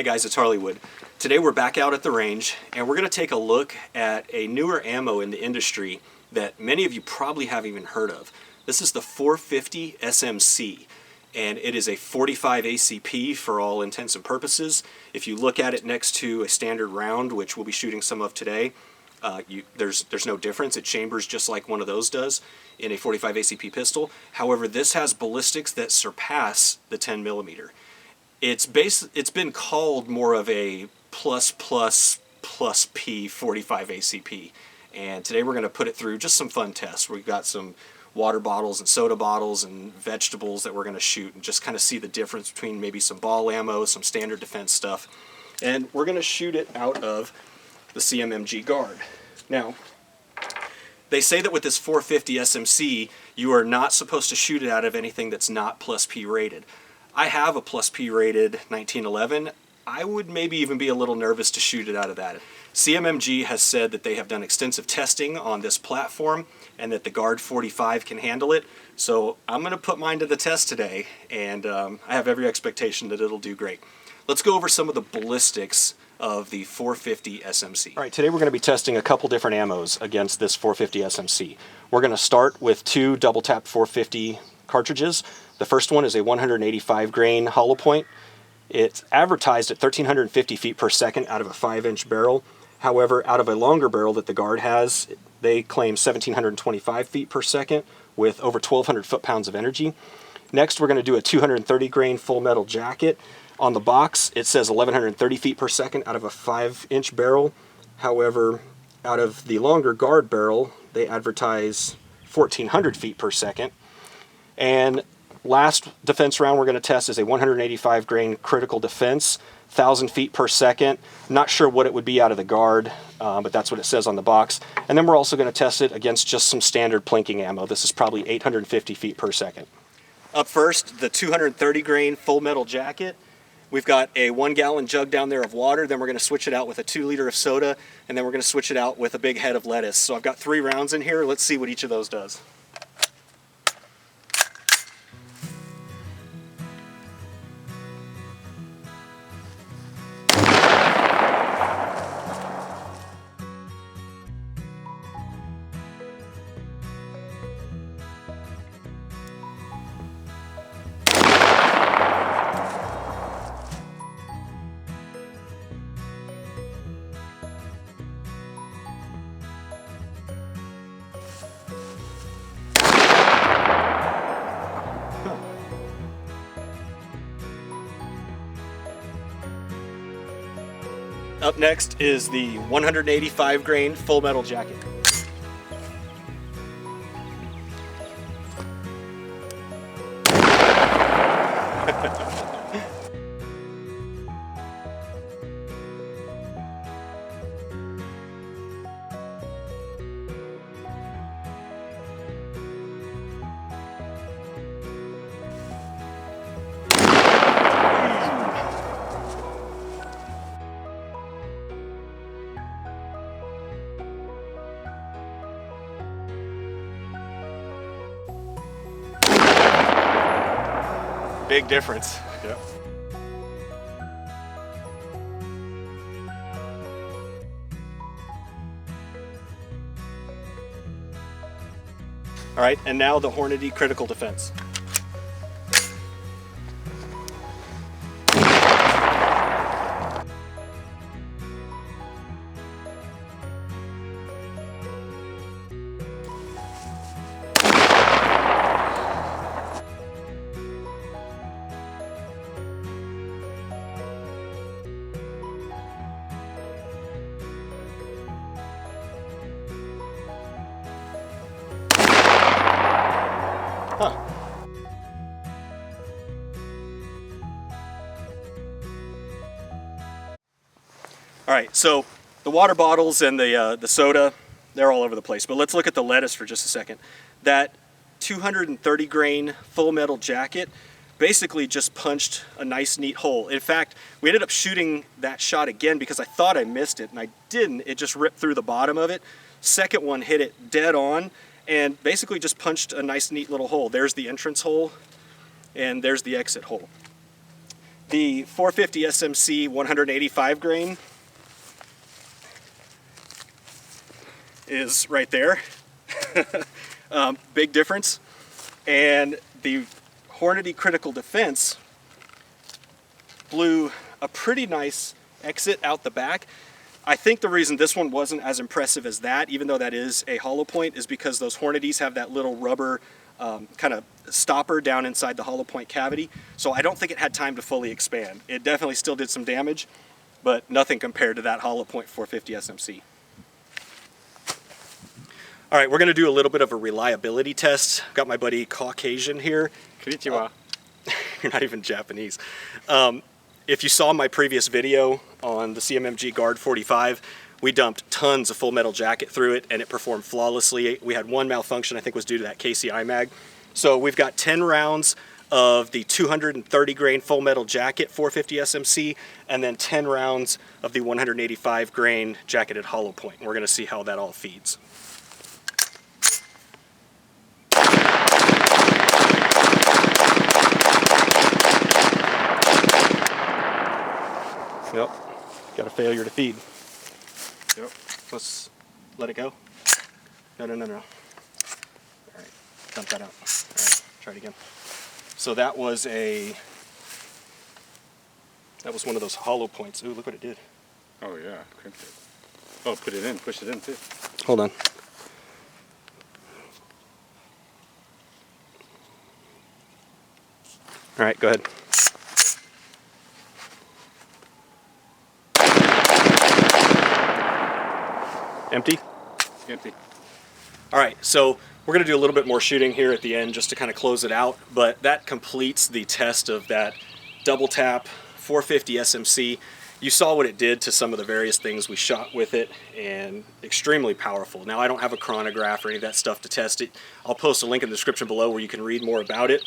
Hey guys, it's Harleywood. Today we're back out at the range and we're going to take a look at a newer ammo in the industry that many of you probably haven't even heard of. This is the 450 SMC, and it is a 45 ACP for all intents and purposes. If you look at it next to a standard round, which we'll be shooting some of today, there's no difference. It chambers just like one of those does in a 45 ACP pistol. However, this has ballistics that surpass the 10 millimeter. It's been called more of a plus P 45 ACP, and today we're going to put it through just some fun tests. We've got some water bottles and soda bottles and vegetables that we're going to shoot and just kind of see the difference between maybe some ball ammo, some standard defense stuff, and we're going to shoot it out of the CMMG guard. Now, they say that with this 450 SMC, you are not supposed to shoot it out of anything that's not plus P rated. I have a plus P rated 1911. I would maybe even be a little nervous to shoot it out of that. CMMG has said that they have done extensive testing on this platform and that the Guard 45 can handle it. So I'm going to put mine to the test today, and I have every expectation that it'll do great. Let's go over some of the ballistics of the 450 SMC. All right, today we're going to be testing a couple different ammos against this 450 SMC. We're going to start with two double tap 450 cartridges. The first one is a 185 grain hollow point. It's advertised at 1,350 feet per second out of a 5-inch barrel. However, out of a longer barrel that the Guard has, they claim 1,725 feet per second with over 1,200 foot-pounds of energy. Next, we're going to do a 230 grain full metal jacket. On the box, it says 1,130 feet per second out of a 5-inch barrel. However, out of the longer Guard barrel, they advertise 1,400 feet per second. And last defense round we're going to test is a 185 grain critical defense, 1,000 feet per second. Not sure what it would be out of the Guard, but that's what it says on the box. And then we're also going to test it against just some standard plinking ammo. This is probably 850 feet per second. Up first, the 230 grain full metal jacket. We've got a 1-gallon jug down there of water, then we're going to switch it out with a 2-liter of soda, and then we're going to switch it out with a big head of lettuce. So I've got 3 rounds in here. Let's see what each of those does. Up next is the 185 grain full metal jacket. Big difference. Yep. All right, and now the Hornady critical defense. Huh. All right, so the water bottles and the soda, they're all over the place. But let's look at the lettuce for just a second. That 230 grain full metal jacket basically just punched a nice neat hole. In fact, we ended up shooting that shot again because I thought I missed it, and I didn't. It just ripped through the bottom of it. Second one hit it dead on and basically just punched a nice neat little hole. There's the entrance hole and there's the exit hole. The 450 SMC 185 grain is right there. Big difference. And the Hornady Critical Defense blew a pretty nice exit out the back. I think the reason this one wasn't as impressive as that, even though that is a hollow point, is because those Hornadys have that little rubber kind of stopper down inside the hollow point cavity. So I don't think it had time to fully expand. It definitely still did some damage, but nothing compared to that hollow point 450 SMC. All right, we're gonna do a little bit of a reliability test. Got my buddy Caucasian here. Konnichiwa. You're not even Japanese. If you saw my previous video on the CMMG Guard 45, we dumped tons of full metal jacket through it and it performed flawlessly. We had one malfunction, I think was due to that KCI mag. So we've got 10 rounds of the 230 grain full metal jacket 450 SMC and then 10 rounds of the 185 grain jacketed hollow point. And we're gonna see how that all feeds. Yep, got a failure to feed. Yep. Let's let it go. No. All right, dump that out. All right, try it again. So that was one of those hollow points. Ooh, look what it did. Oh yeah, crimped it. Oh, put it in, push it in too. Hold on. All right, go ahead. Empty? Empty. All right, so we're gonna do a little bit more shooting here at the end just to kind of close it out, but that completes the test of that double tap 450 SMC. You saw what it did to some of the various things we shot with it, and extremely powerful. Now I don't have a chronograph or any of that stuff to test it. I'll post a link in the description below where you can read more about it.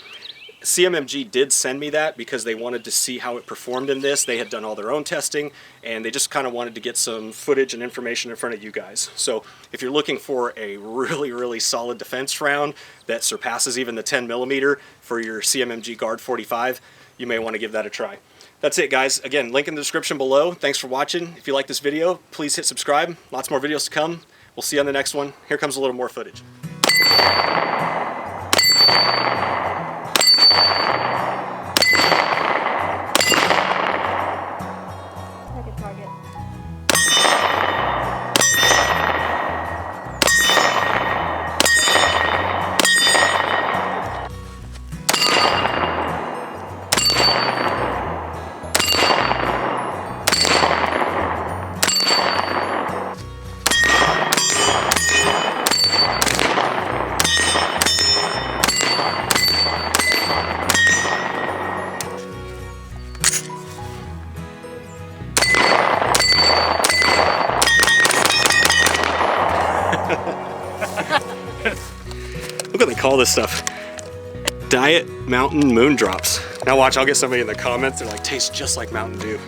CMMG did send me that because they wanted to see how it performed in this. They had done all their own testing and they just kind of wanted to get some footage and information in front of you guys. So if you're looking for a really solid defense round that surpasses even the 10mm for your CMMG Guard 45, you may want to give that a try. That's it, guys. Again, link in the description below. Thanks for watching. If you like this video, please hit subscribe. Lots more videos to come. We'll see you on the next one. Here comes a little more footage. Look what they call this stuff. Diet Mountain Moon Drops. Now watch, I'll get somebody in the comments, they're like, tastes just like Mountain Dew.